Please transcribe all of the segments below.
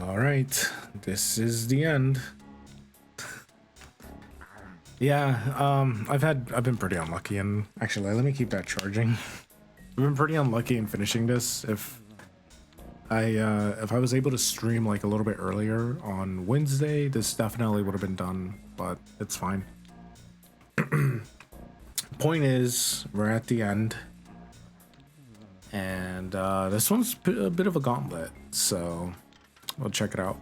All right, this is the end. Yeah, I've been pretty unlucky, and actually, let me keep that charging. I've been pretty unlucky in finishing this. If I was able to stream like a little bit earlier on Wednesday, this definitely would have been done, but it's fine. Point is, we're at the end, and this one's a bit of a gauntlet, so we'll check it out.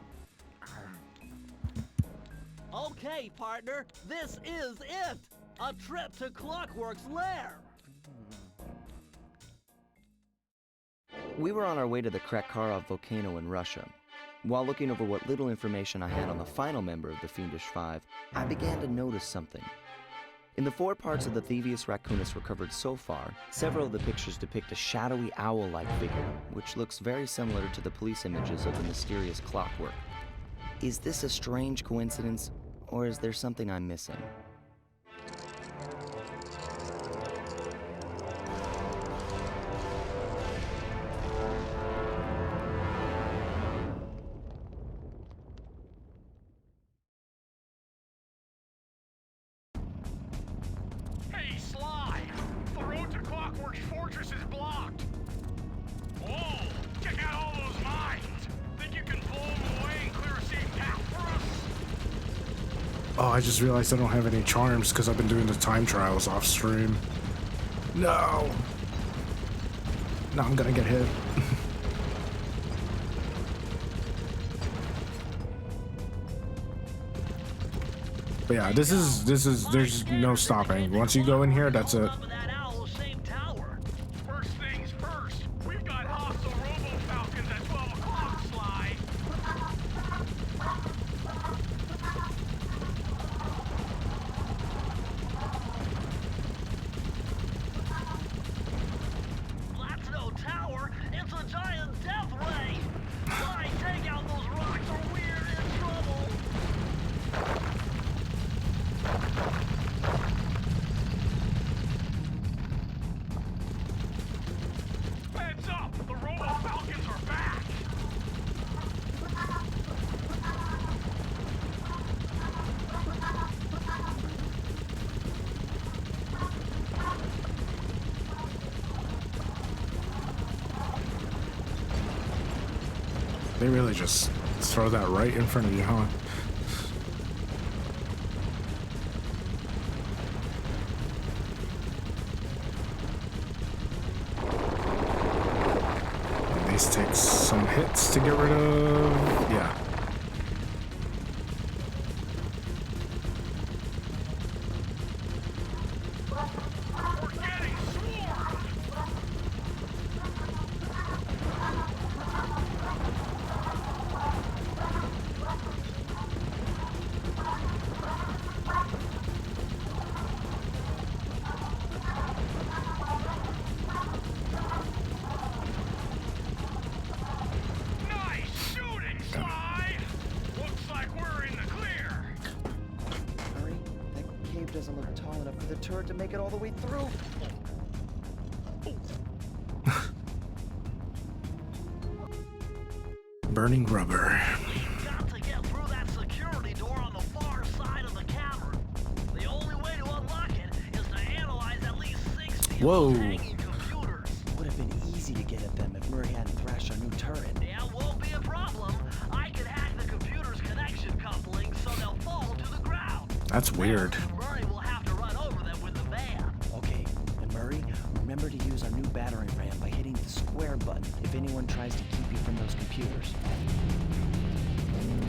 Okay, partner, this is it! A trip to Clockwerk's lair! We were on our way to the Krakkarov volcano in Russia. While looking over what little information I had on the final member of the Fiendish Five, I began to notice something. In the 4 parts of the Thievius Raccoonus recovered so far, several of the pictures depict a shadowy owl-like figure, which looks very similar to the police images of the mysterious Clockwerk. Is this a strange coincidence, or is there something I'm missing? Hey, Sly! The road to Clockwerk's fortress is blocked! Whoa! Check out all those mines! Think you can blow them away and clear a safe path for us? Oh, I just realized I don't have any charms because I've been doing the time trials off stream. No! Now I'm gonna get hit. But yeah, this is, there's no stopping. Once you go in here, that's it. First things first, we've got hostile robo-falcons at 12 o'clock, Sly! That's no tower, it's a giant death ray! Sly, take out those rocks or we're in trouble! Heads up! The robo-falcons are back! They really just throw that right in front of you, huh? These take some hits to get rid of. Yeah. We're getting swarmed! Nice shooting, Sly! Looks like we're in the clear! Hurry, that cave doesn't look tall enough for the turret to make it all the way through. Burning rubber. We've got to get through that security door on the far side of the cavern. The only way to unlock it is to analyze at least 60 Whoa. of those hanging computers. Would have been easy to get at them if Murray hadn't thrashed our new turret. Yeah, won't be a problem. I can hack the computer's connection coupling so they'll fall to the ground. That's weird. Murray will have to run over them with the van. Okay, and Murray, remember to use our new battering ram by hitting the square button if anyone tries to keep you from those computers.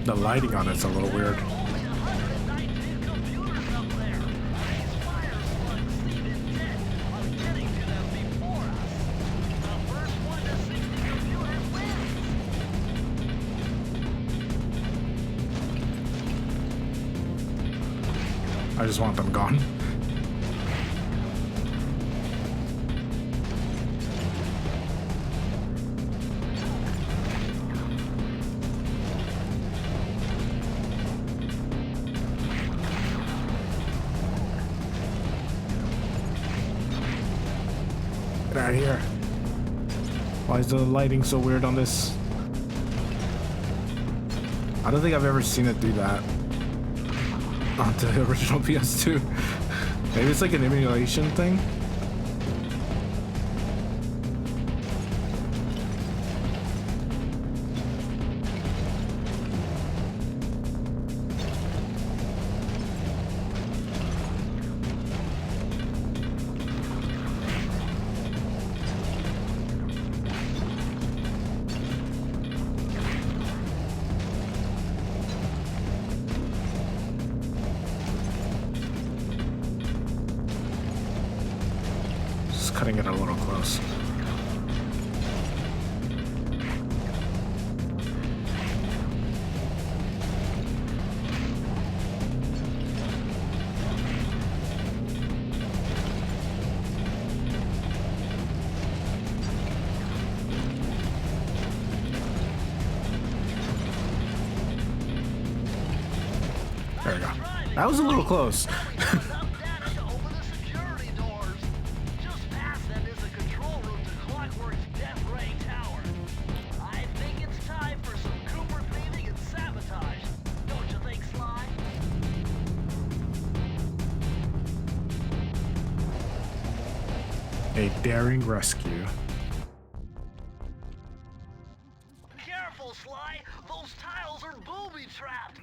The lighting on it's a little weird. Only 119 computers up there. These fire slugs seem intent on getting to them before us. The first one to 60 computers wins. I just want them gone. Get out of here. Why is the lighting so weird on this? I don't think I've ever seen it do that on the original PS2. Maybe it's like an emulation thing. Cutting it a little close. There we go. That was a little close. A daring rescue. Careful, Sly! Those tiles are booby-trapped!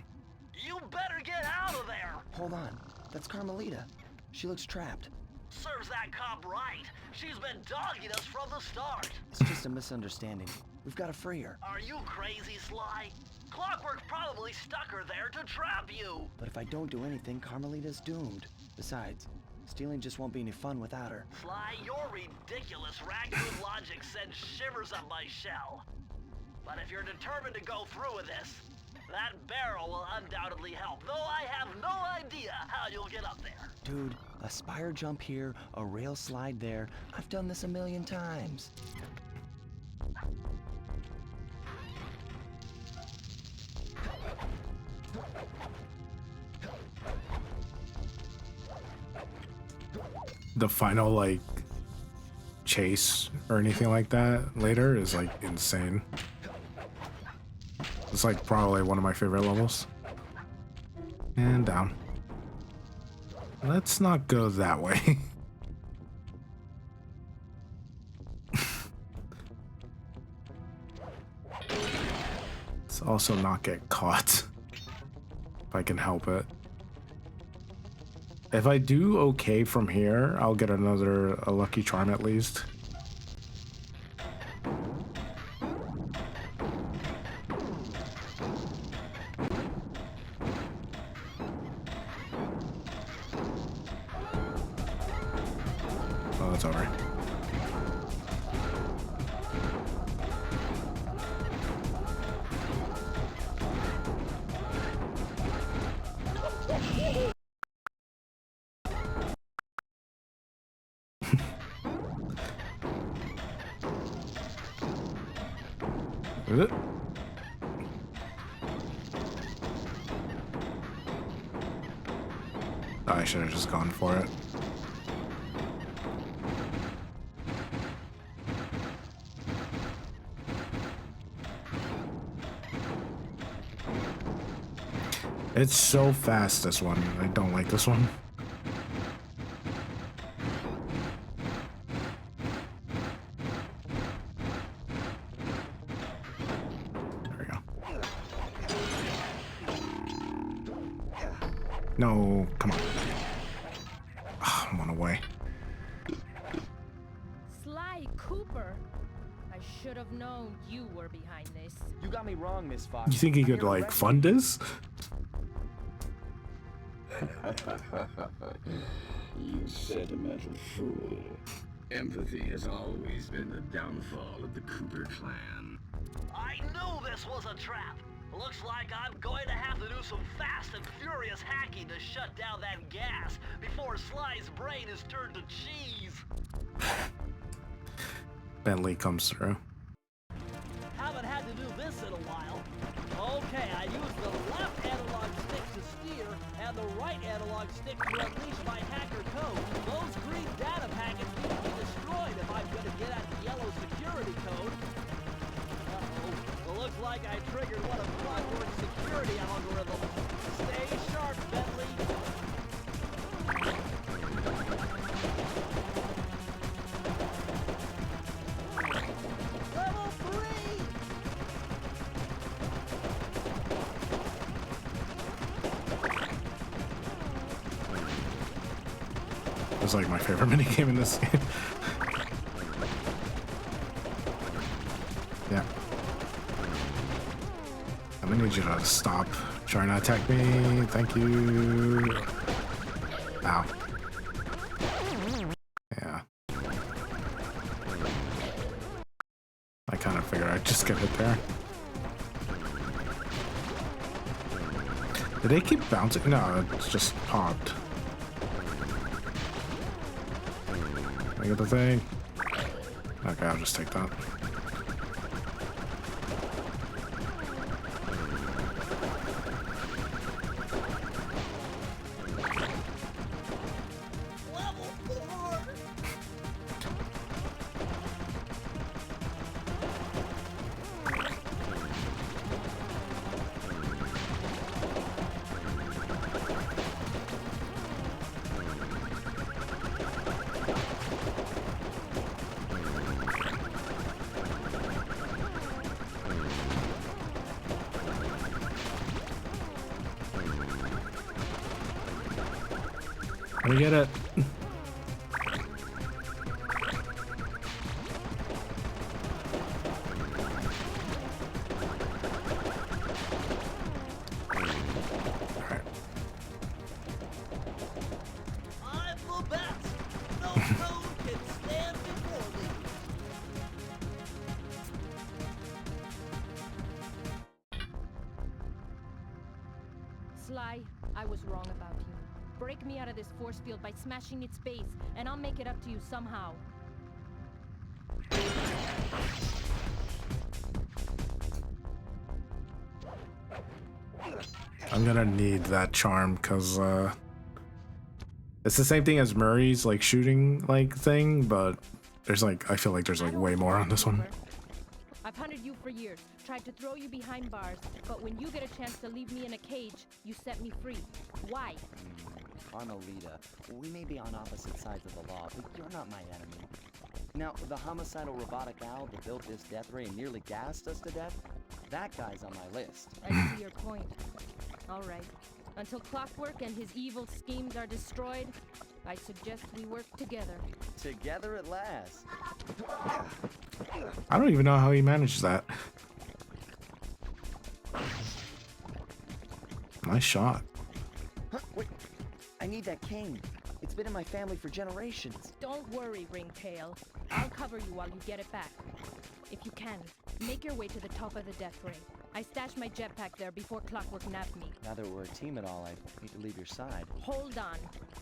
You better get out of there! Hold on. That's Carmelita. She looks trapped. Serves that cop right. She's been dogging us from the start. It's just a misunderstanding. We've got to free her. Are you crazy, Sly? Clockwerk probably stuck her there to trap you. But if I don't do anything, Carmelita's doomed. Besides, stealing just won't be any fun without her. Sly, your ridiculous raccoon logic sends shivers up my shell. But if you're determined to go through with this, that barrel will undoubtedly help, though I have no idea how you'll get up there. Dude, a spire jump here, a rail slide there. I've done this a million times. The final like chase or anything like that later is like insane. It's like probably one of my favorite levels. And down. Let's not go that way. Let's also not get caught if I can help it. If I do okay from here, I'll get a lucky charm at least. Oh, that's over. Oh, I should have just gone for it. It's so fast, this one. I don't like this one. No, come on. Oh, I'm on away. Sly Cooper. I should have known you were behind this. You got me wrong, Miss Fox. You think he could, like, fund this? You sentimental fool. Empathy has always been the downfall of the Cooper clan. I knew this was a trap. Looks like I'm going to have to do some fast and furious hacking to shut down that gas before Sly's brain is turned to cheese. Bentley comes through. Haven't had to do this in a while. Okay, I used the left analog stick to steer and the right analog stick to unleash my hacker code. Those green data packets need to be destroyed if I'm going to get at the yellow security code. Uh-oh. Looks like I triggered one of Clockwerk's security It's like my favorite minigame in this game. Yeah. I'm gonna need you to stop trying to attack me. Thank you. Ow. Yeah. I kind of figured I'd just get hit there. Did they keep bouncing? No, it's just popped. Can I get the thing? Okay, I'll just take that. Level 4. Let me get it. Alright. I'm the best. No code can stand before me. Sly, I was wrong about you. Break me out of this force field by smashing its base, and I'll make it up to you somehow. I'm gonna need that charm because it's the same thing as Murray's like shooting like thing, but there's like I feel like there's like way more on this one. I've hunted you for years, tried to throw you behind bars, but when you get a chance to leave me in a cage, you set me free. Why? Carmelita, we may be on opposite sides of the law, but you're not my enemy. Now, the homicidal robotic owl that built this death ray and nearly gassed us to death, that guy's on my list. I see your point. All right. Until Clockwerk and his evil schemes are destroyed, I suggest we work together. Together at last. I don't even know how he managed that. Nice shot. Huh, wait, I need that cane. It's been in my family for generations. Don't worry, Ringtail. I'll cover you while you get it back. If you can, make your way to the top of the death ray. I stashed my jetpack there before Clockwerk nabbed me. Now that we're a team at all, I hate to leave your side. Hold on.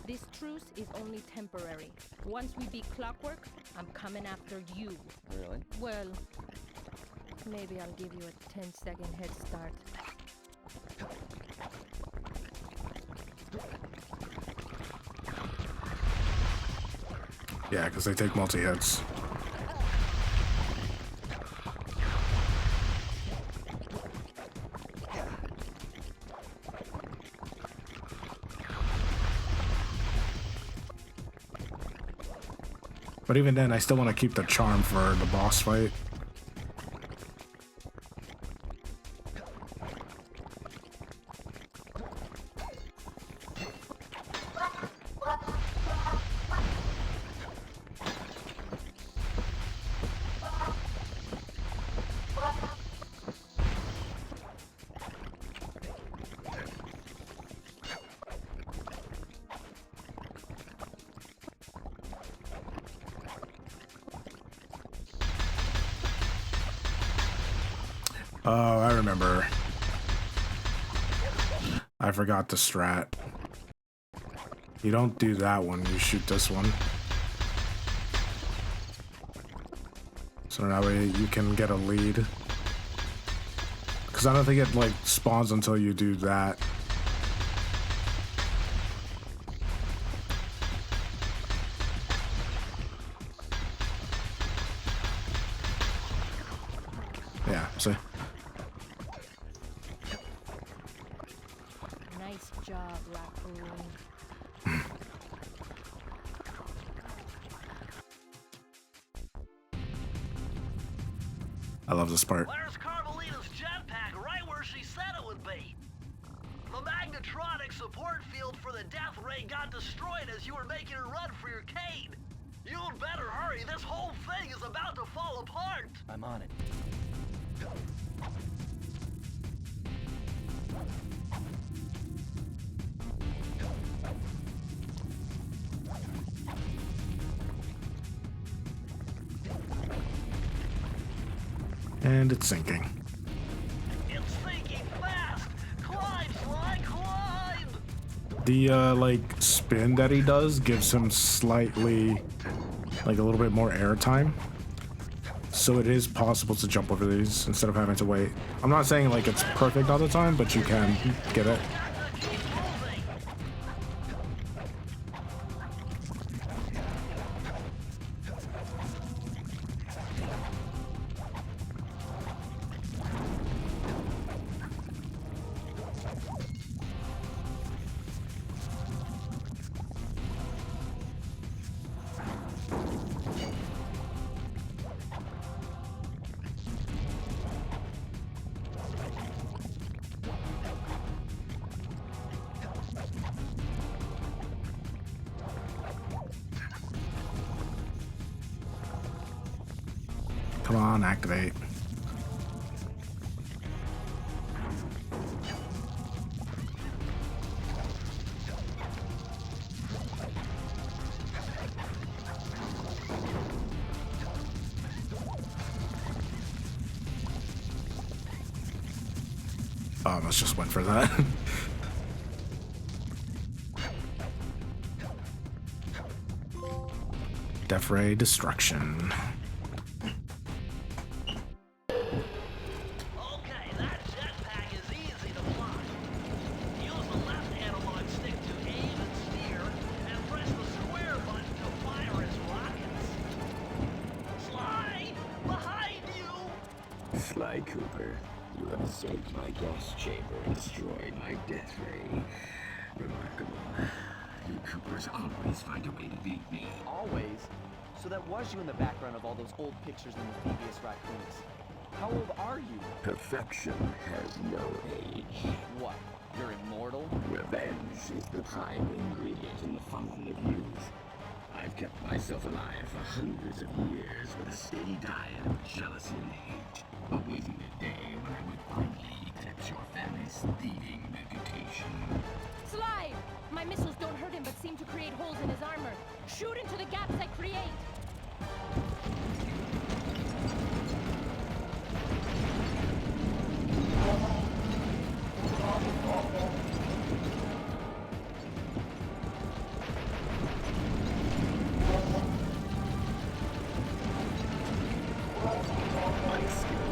This truce is only temporary. Once we beat Clockwerk, I'm coming after you. Really? Well, maybe I'll give you a 10-second head start. Yeah, because they take multi-hits. But even then, I still want to keep the charm for the boss fight. Oh, I remember. I forgot the strat. You don't do that one, you shoot this one. So that way you can get a lead. Because I don't think it like spawns until you do that. Yeah, see? Nice job, Raccoon. I love this part. There's Carmelita's jetpack right where she said it would be. The magnetronics support field for the death ray got destroyed as you were making a run for your cane. You'd better hurry. This whole thing is about to fall apart. I'm on it. And it's sinking. It's sinking fast. Climb, Sly, climb. The like spin that he does gives him slightly, like a little bit more air time. So it is possible to jump over these instead of having to wait. I'm not saying like it's perfect all the time, but you can get it. Got to keep moving. Come on, activate. Oh, I almost just went for that. Death Ray Destruction. Okay, that jetpack is easy to fly. Use the left analog stick to aim and steer, and press the square button to fire his rockets. Sly, behind you! Sly Cooper, you have escaped my gas chamber and destroyed my death ray. Remarkable. You Coopers always find a way to beat me. Always? So that was you in the background of all those old pictures in the Thievius Raccoonus. How old are you? Perfection has no age. What? You're immortal? Revenge is the prime ingredient in the fountain of youth. I've kept myself alive for hundreds of years with a steady diet of jealousy and hate, awaiting the day when I would finally eclipse your family's thieving reputation. Sly! My missiles don't hurt him but seem to create holes in his armor. Shoot into the gaps I create!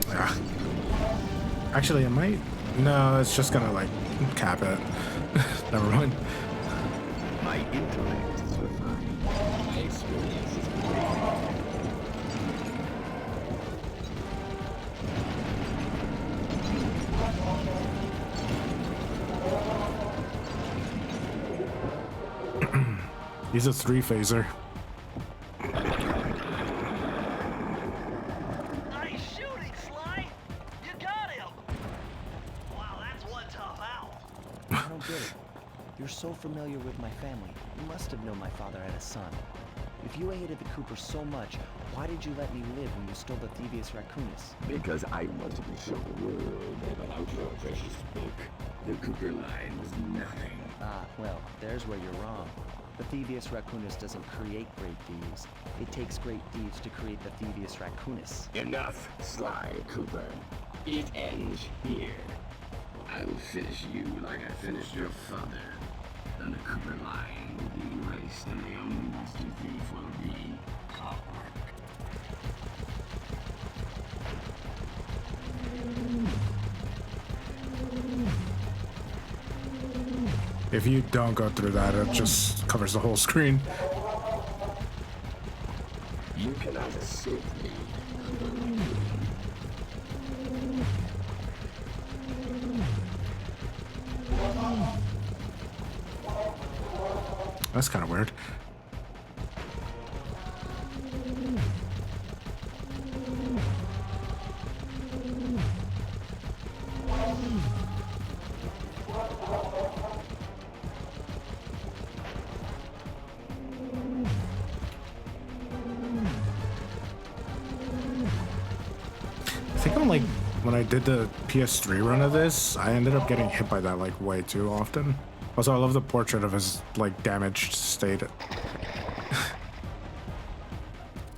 Ah. Actually, it might. No, it's just gonna like cap it. Never mind. My intellect is refined. My experience is great. He's a 3-phaser. Nice shooting, Sly! You got him! Wow, that's one tough owl. I don't get it. You're so familiar with my family. You must have known my father had a son. If you hated the Coopers so much, why did you let me live when you stole the Thievius Raccoonus? Because I wanted to show the world that without your precious book, the Cooper line was nothing. Ah, well, there's where you're wrong. The Thievius Raccoonus doesn't create great thieves. It takes great thieves to create the Thievius Raccoonus. Enough, Sly Cooper. It ends here. I will finish you like I finished your father. Then the Cooper line will be erased and the only master thief will be Clockwerk. If you don't go through that, it just covers the whole screen. You cannot escape me. That's kind of weird. think on like when I did the PS3 run of this, I ended up getting hit by that like way too often. Also, I love the portrait of his like damaged state.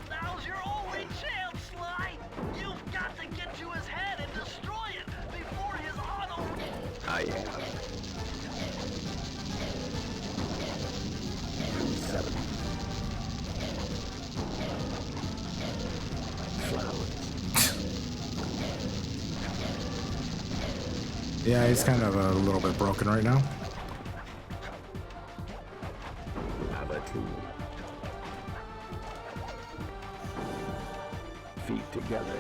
Now's your only chance, Sly! You've got to get to his head and destroy it before his auto... I am. 7. Flowers. Yeah, he's kind of a little bit broken right now. Lava tool. Feet together.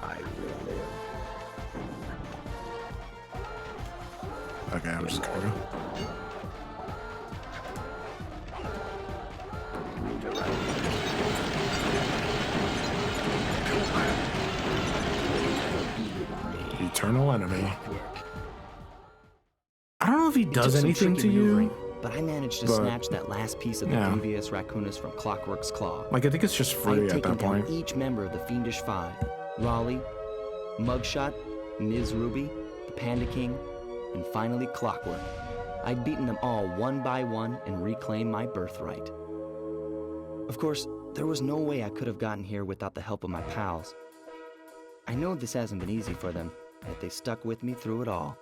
I will live. Okay, I'm just gonna go. Eternal enemy. I don't know if he It does took some anything tricky to you. maneuvering, but I managed to but- snatch that last piece of the yeah. Thievius Raccoonus from Clockwerk's claw. Like, I think it's just I free had at taken that down point. each member of the Fiendish Five: Raleigh, Mugshot, Ms. Ruby, the Panda King, and finally Clockwerk. I'd beaten them all one by one and reclaimed my birthright. Of course, there was no way I could have gotten here without the help of my pals. I know this hasn't been easy for them, yet they stuck with me through it all.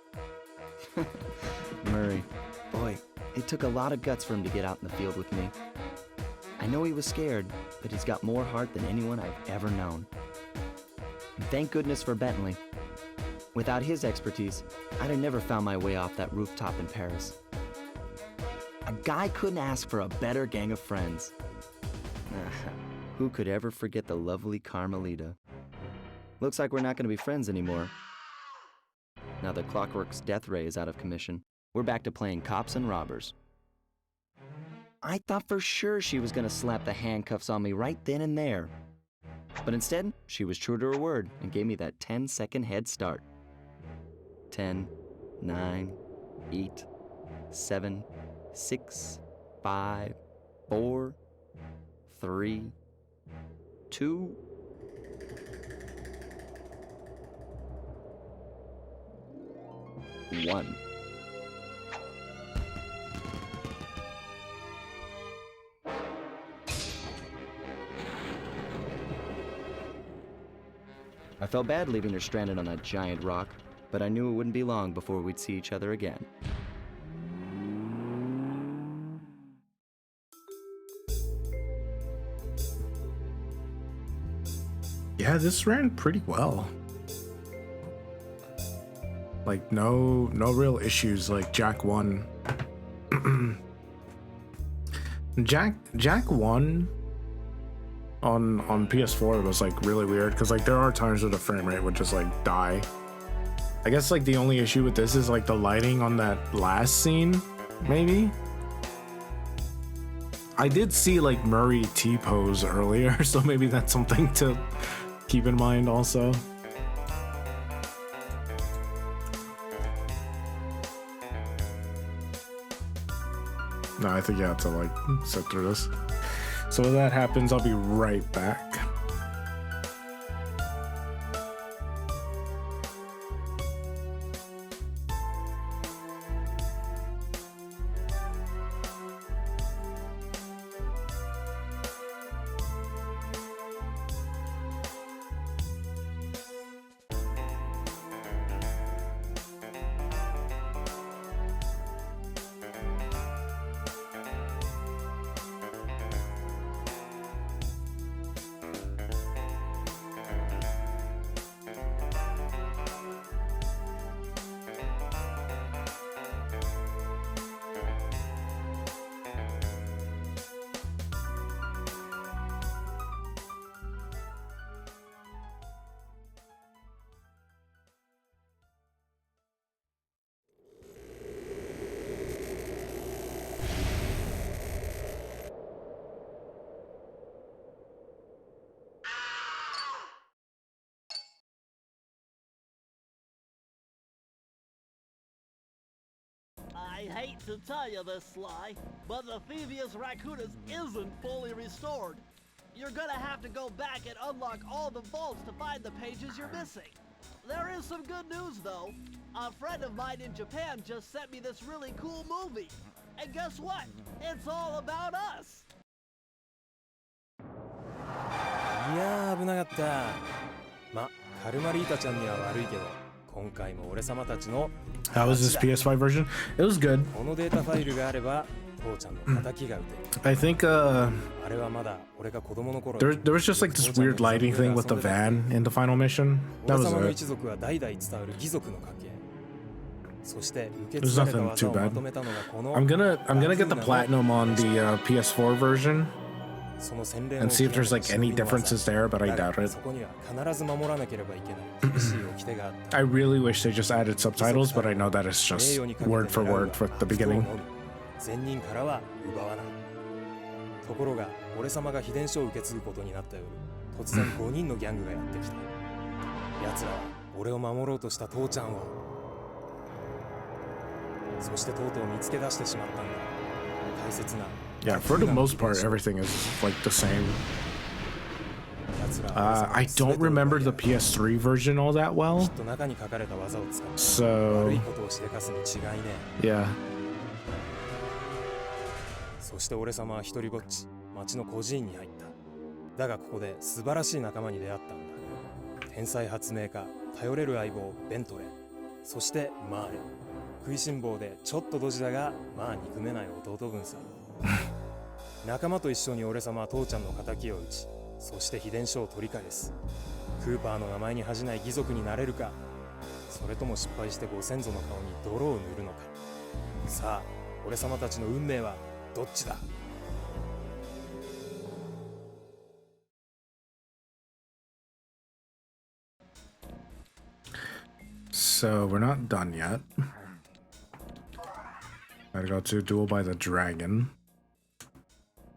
Murray, boy, it took a lot of guts for him to get out in the field with me. I know he was scared, but he's got more heart than anyone I've ever known. And thank goodness for Bentley. Without his expertise, I'd have never found my way off that rooftop in Paris. A guy couldn't ask for a better gang of friends. Who could ever forget the lovely Carmelita? Looks like we're not going to be friends anymore. Now that Clockwerk's death ray is out of commission, we're back to playing cops and robbers. I thought for sure she was going to slap the handcuffs on me right then and there. But instead, she was true to her word and gave me that 10-second head start. 10, 9, 8, 7, 6, 5, 4, 3, 2, 1. I felt bad leaving her stranded on that giant rock, but I knew it wouldn't be long before we'd see each other again. Yeah, this ran pretty well. Like, no real issues. Like, Jack 1. Jack 1 on PS4 was like really weird because like there are times where the frame rate would just like die. I guess like the only issue with this is like the lighting on that last scene, maybe. I did see like Murray T-pose earlier, so maybe that's something to keep in mind also. No, I think you have to like sit through this. So when that happens, I'll be right back. I hate to tell you this, Sly, but the Thievius Raccoonus isn't fully restored. you're gonna have to go back and unlock all the vaults to find the pages you're missing. There is some good news though. A friend of mine in Japan just sent me this really cool movie. And guess what? It's all about us. いやー危なかった。ま、カルマリータちゃんには悪いけど、今回も俺様たちの How was this PS5 version? It was good. このデータファイルがあれば、父ちゃんの敵が撃てる。I think あれはまだ俺が子供の頃。there was just like this weird lighting thing with the van in the final mission. That 俺 was 様の it. 一族は代々伝わる義族の家系。そして受け There's 継がれた nothing 技 too をま bad. とめたのがこの I'm gonna get the platinum on the PS4 version その洗練を and see if there's like any differences there, but I だ doubt が it. そこには必ず守らなければいけない厳しい掟があった I really wish they just added subtitles, but I know that it's just word for word for the beginning. 善人からは奪わないところが俺様が秘伝書を受け継ぐことになった夜突然5人のギャングがやってきた奴らは俺を守ろうとした父ちゃんをそしてとうとう見つけ出してしまったんだ大切な Yeah, for the most part, everything is like the same. I don't remember the PS3 version all that well. きっと中に書かれた技を使って So 悪いことをしでかすに違いねえ yeah. そして俺様は一人ぼっち町の孤児院に入っただがここで素晴らしい仲間に出会ったんだ天才発明家頼れる相棒ベントレーそしてマーレ食いしん坊でちょっとドジだがまあ憎めない弟分さ仲間と一緒に俺様は父ちゃんの仇を討ちそして秘伝書を取り返すクーパーの名前に恥じない義族になれるかそれとも失敗してご先祖の顔に泥を塗るのかさあ俺様たちの運命はどっちだ So we're not done yet. Gotta go to Duel by the Dragon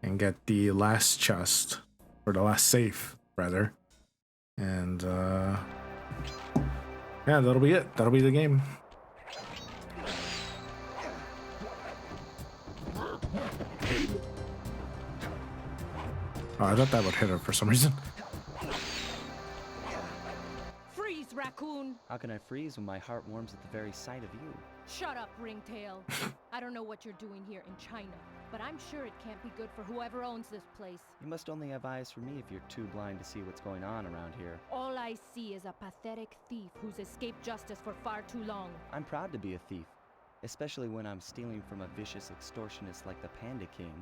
and get the last chest, or the last safe, rather. And yeah, that'll be it. That'll be the game. Oh, I thought that would hit her for some reason. Freeze, raccoon! How can I freeze when my heart warms at the very sight of you? Shut up, Ringtail. I don't know what you're doing here in China, but I'm sure it can't be good for whoever owns this place. You must only have eyes for me if you're too blind to see what's going on around here. All I see is a pathetic thief who's escaped justice for far too long. I'm proud to be a thief, especially when I'm stealing from a vicious extortionist like the Panda King.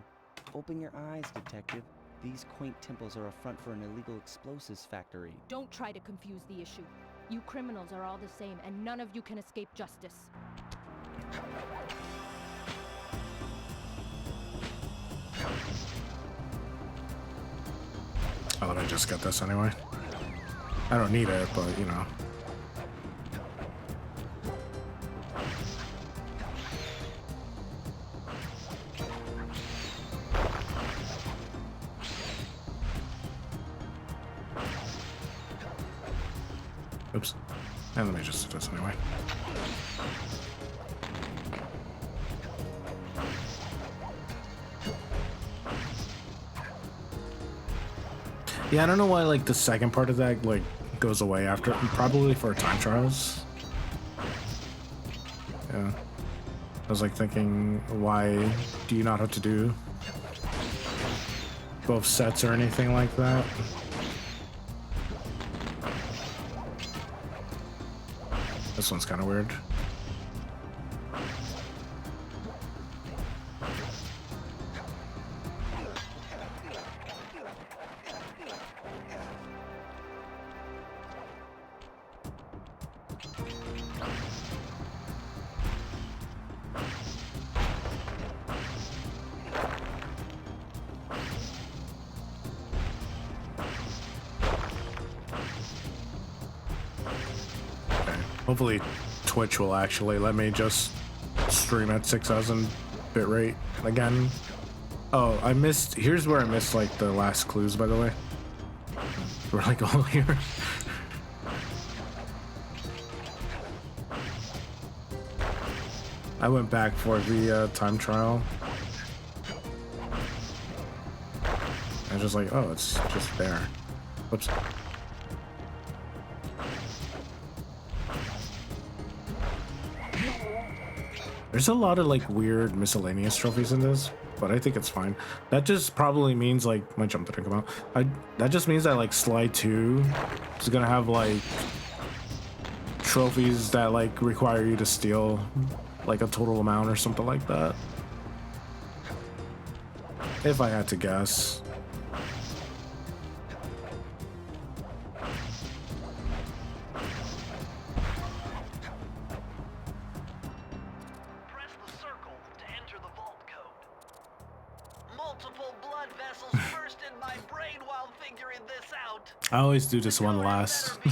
Open your eyes, detective. These quaint temples are a front for an illegal explosives factory. Don't try to confuse the issue. You criminals are all the same, and none of you can escape justice. Oh, let me just get this anyway. I don't need it, but you know. Oops. And let me just do this anyway. Yeah, I don't know why like the second part of that like goes away after, probably for time trials. Yeah. I was like thinking, why do you not have to do both sets or anything like that? This one's kind of weird. Hopefully Twitch will actually let me just stream at 6,000 bitrate again. Oh, I missed, here's where I missed like the last clues, by the way. We're like all here. I went back for the time trial. I was just like, oh, it's just there. Whoops. There's a lot of like weird miscellaneous trophies in this, but I think it's fine. That just probably means like my jump didn't come out. That just means that like Sly 2 is gonna have like trophies that like require you to steal like a total amount or something like that. If I had to guess. Press the circle to enter the vault code. Multiple blood vessels burst in my brain while figuring this out. I always do this one last. 2, 3,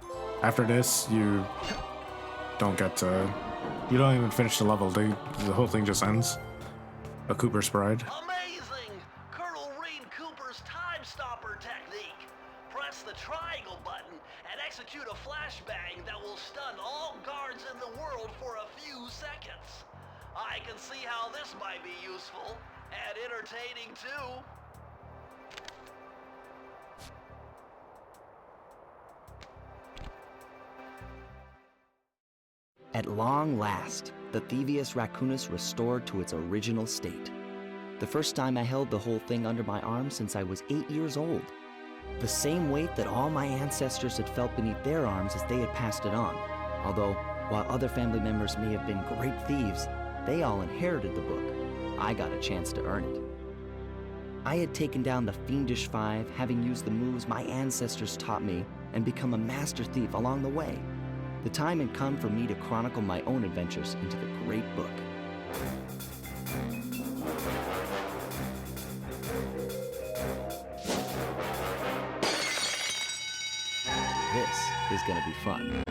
1. After this, you don't get to... You don't even finish the level. The whole thing just ends. A Cooper's Bride. Amazing! Colonel Reed Cooper's time stopper technique. Press the triangle button and execute a flashbang that will stun all guards in the world for a few seconds. I can see how this might be useful and entertaining too. At long last, the Thievius Raccoonus restored to its original state. The first time I held the whole thing under my arm since I was 8 years old. The same weight that all my ancestors had felt beneath their arms as they had passed it on. Although, while other family members may have been great thieves, they all inherited the book. I got a chance to earn it. I had taken down the Fiendish Five, having used the moves my ancestors taught me, and become a master thief along the way. The time had come for me to chronicle my own adventures into the great book. This is gonna be fun.